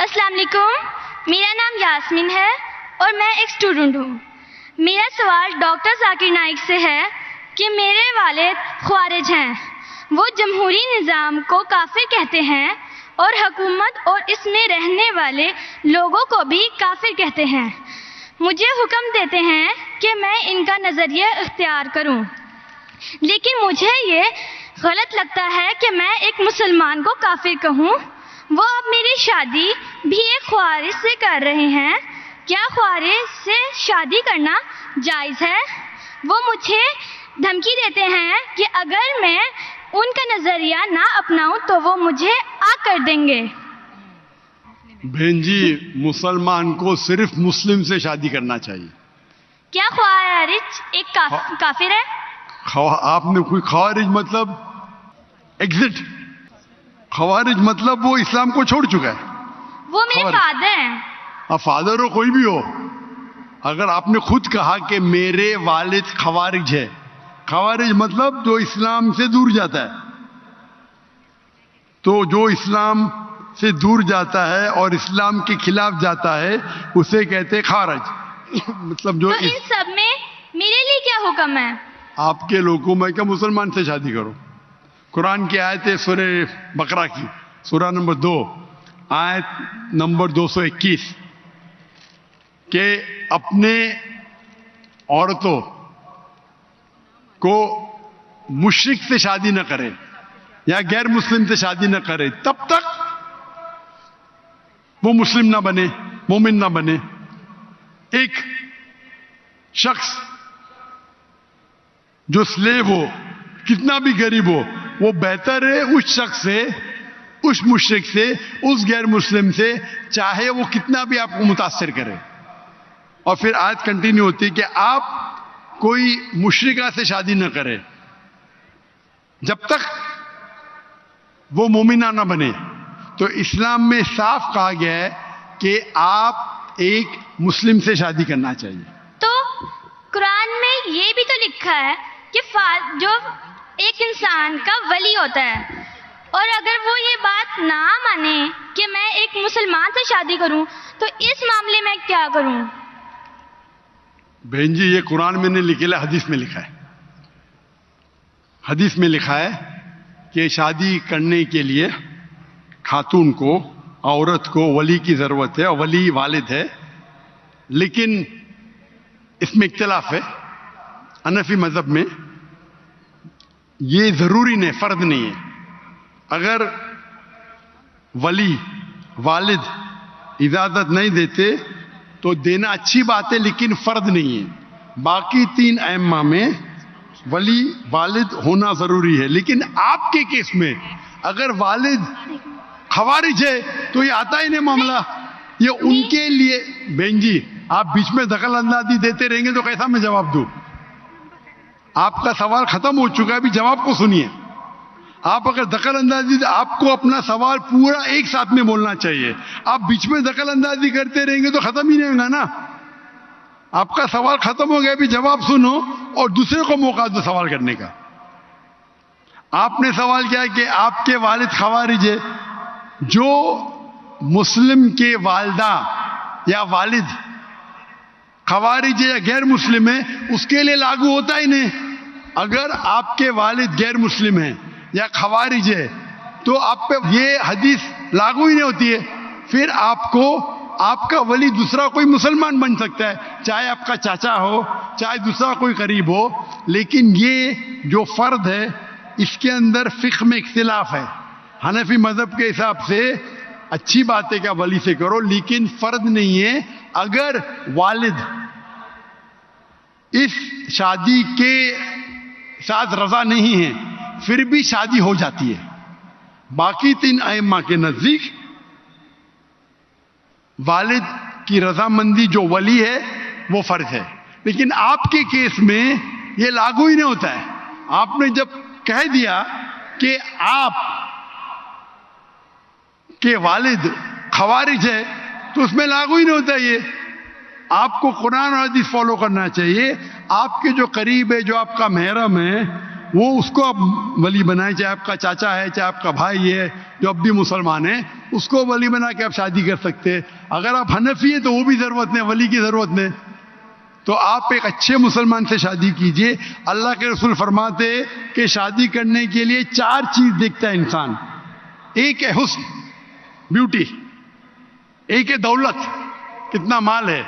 السلام علیکم، میرا نام یاسمین ہے اور میں ایک اسٹوڈنٹ ہوں۔ میرا سوال ڈاکٹر ذاکر نائک سے ہے کہ میرے والد خوارج ہیں، وہ جمہوری نظام کو کافر کہتے ہیں اور حکومت اور اس میں رہنے والے لوگوں کو بھی کافر کہتے ہیں۔ مجھے حکم دیتے ہیں کہ میں ان کا نظریہ اختیار کروں، لیکن مجھے یہ غلط لگتا ہے کہ میں ایک مسلمان کو کافر کہوں۔ وہ اب میری شادی بھی ایک خوارج سے کر رہے ہیں، کیا خوارج سے شادی کرنا جائز ہے؟ وہ مجھے دھمکی دیتے ہیں کہ اگر میں ان کا نظریہ نہ اپناؤں تو وہ مجھے آگ کر دیں گے۔ بہن جی، مسلمان کو صرف مسلم سے شادی کرنا چاہیے۔ کیا خوارج ایک کافر ہے؟ آپ نے کوئی خوارج مطلب ایگزٹ، خوارج مطلب وہ اسلام کو چھوڑ چکا ہے۔ وہ میرے فادر ہیں۔ اب فادر ہو کوئی بھی ہو، اگر آپ نے خود کہا کہ میرے والد خوارج ہے، خوارج مطلب جو اسلام سے دور جاتا ہے، تو جو اسلام سے دور جاتا ہے اور اسلام کے خلاف جاتا ہے اسے کہتے خوارج۔ مطلب جو تو ان سب میں میرے لیے کیا حکم ہے؟ آپ کے لوگوں میں کیا مسلمان سے شادی کرو۔ قرآن کی آیت ہے سورہ بقرہ کی، سورہ نمبر 2 آیت نمبر 221 کہ اپنے عورتوں کو مشرک سے شادی نہ کرے یا غیر مسلم سے شادی نہ کرے تب تک وہ مسلم نہ بنے، مومن نہ بنے۔ ایک شخص جو سلیو ہو، کتنا بھی غریب ہو، وہ بہتر ہے اس شخص سے، اس مشرک سے، اس غیر مسلم سے، چاہے وہ کتنا بھی آپ کو متاثر کرے۔ اور پھر آیت کنٹینیو ہوتی ہے کہ آپ کوئی مشرکہ سے شادی نہ کرے جب تک وہ مومنہ نہ بنے۔ تو اسلام میں صاف کہا گیا ہے کہ آپ ایک مسلم سے شادی کرنا چاہیے۔ تو قرآن میں یہ بھی تو لکھا ہے کہ جو ایک انسان کا ولی ہوتا ہے، اور اگر وہ یہ بات نہ مانے کہ میں ایک مسلمان سے شادی کروں تو اس معاملے میں کیا کروں؟ بہن جی، یہ قرآن میں نہیں لکھا، حدیث میں لکھا ہے۔ حدیث میں لکھا ہے کہ شادی کرنے کے لیے خاتون کو، عورت کو ولی کی ضرورت ہے، اور ولی والد ہے۔ لیکن اس میں اختلاف ہے، حنفی مذہب میں یہ ضروری نہیں، فرض نہیں ہے۔ اگر ولی والد اجازت نہیں دیتے تو دینا اچھی بات ہے، لیکن فرض نہیں ہے۔ باقی 3 ائمہ میں ولی والد ہونا ضروری ہے، لیکن آپ کے کیس میں اگر والد خوارج ہے تو یہ آتا ہی نہیں معاملہ۔ یہ ان کے لیے بہن جی، آپ بیچ میں دخل اندازی دیتے رہیں گے تو کیسا میں جواب دوں؟ آپ کا سوال ختم ہو چکا ہے، ابھی جواب کو سنیے۔ آپ اگر دخل اندازی، آپ کو اپنا سوال پورا ایک ساتھ میں بولنا چاہیے۔ آپ بیچ میں دخل اندازی کرتے رہیں گے تو ختم ہی نہیں ہوگا نا۔ آپ کا سوال ختم ہو گیا، ابھی جواب سنو اور دوسرے کو موقع دو سوال کرنے کا۔ آپ نے سوال کیا کہ آپ کے والد خوارج ہے، جو مسلم کے والدہ یا والد خوارج ہے یا غیر مسلم ہے اس کے لیے لاگو ہوتا ہی نہیں۔ اگر آپ کے والد غیر مسلم ہیں یا خوارج ہے تو آپ پہ یہ حدیث لاگو ہی نہیں ہوتی ہے۔ پھر آپ کو آپ کا ولی دوسرا کوئی مسلمان بن سکتا ہے، چاہے آپ کا چاچا ہو، چاہے دوسرا کوئی قریب ہو، لیکن یہ جو فرد ہے اس کے اندر فقہ میں اختلاف ہے۔ حنفی مذہب کے حساب سے اچھی بات ہے کہ ولی سے کرو، لیکن فرض نہیں ہے۔ اگر والد اس شادی کے ساتھ رضا نہیں ہے پھر بھی شادی ہو جاتی ہے۔ باقی 3 ائمہ کے نزدیک والد کی رضامندی جو ولی ہے وہ فرض ہے، لیکن آپ کے کیس میں یہ لاگو ہی نہیں ہوتا ہے۔ آپ نے جب کہہ دیا کہ آپ کے والد خوارج ہے تو اس میں لاگو ہی نہیں ہوتا یہ۔ آپ کو قرآن اور حدیث فالو کرنا چاہیے۔ آپ کے جو قریب ہے، جو آپ کا محرم ہے، وہ اس کو آپ ولی بنائیں، چاہے آپ کا چاچا ہے، چاہے آپ کا بھائی ہے جو اب بھی مسلمان ہے، اس کو ولی بنا کے آپ شادی کر سکتے ہیں۔ اگر آپ حنفی ہیں تو وہ بھی ضرورت نہیں، ولی کی ضرورت نہیں، تو آپ ایک اچھے مسلمان سے شادی کیجئے۔ اللہ کے رسول فرماتے کہ شادی کرنے کے لیے 4 چیز دیکھتا ہے انسان۔ ایک ہے حسن، بیوٹی، ایک ہے دولت، کتنا مال ہے،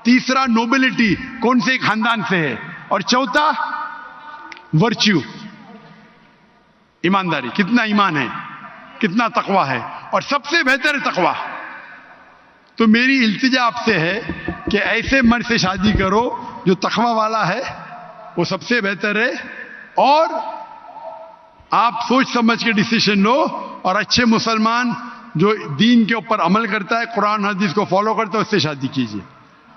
تیسرا نوبلٹی، کون سے خاندان سے ہے، اور چوتھا ورچیو، ایمانداری، کتنا ایمان ہے، کتنا تقوی ہے، اور سب سے بہتر ہے تقوی۔ تو میری التجا آپ سے ہے کہ ایسے مرد سے شادی کرو جو تقوی والا ہے، وہ سب سے بہتر ہے، اور آپ سوچ سمجھ کے ڈیسیشن لو، اور اچھے مسلمان جو دین کے اوپر عمل کرتا ہے، قرآن حدیث کو فالو کرتا ہے، اس سے شادی کیجیے۔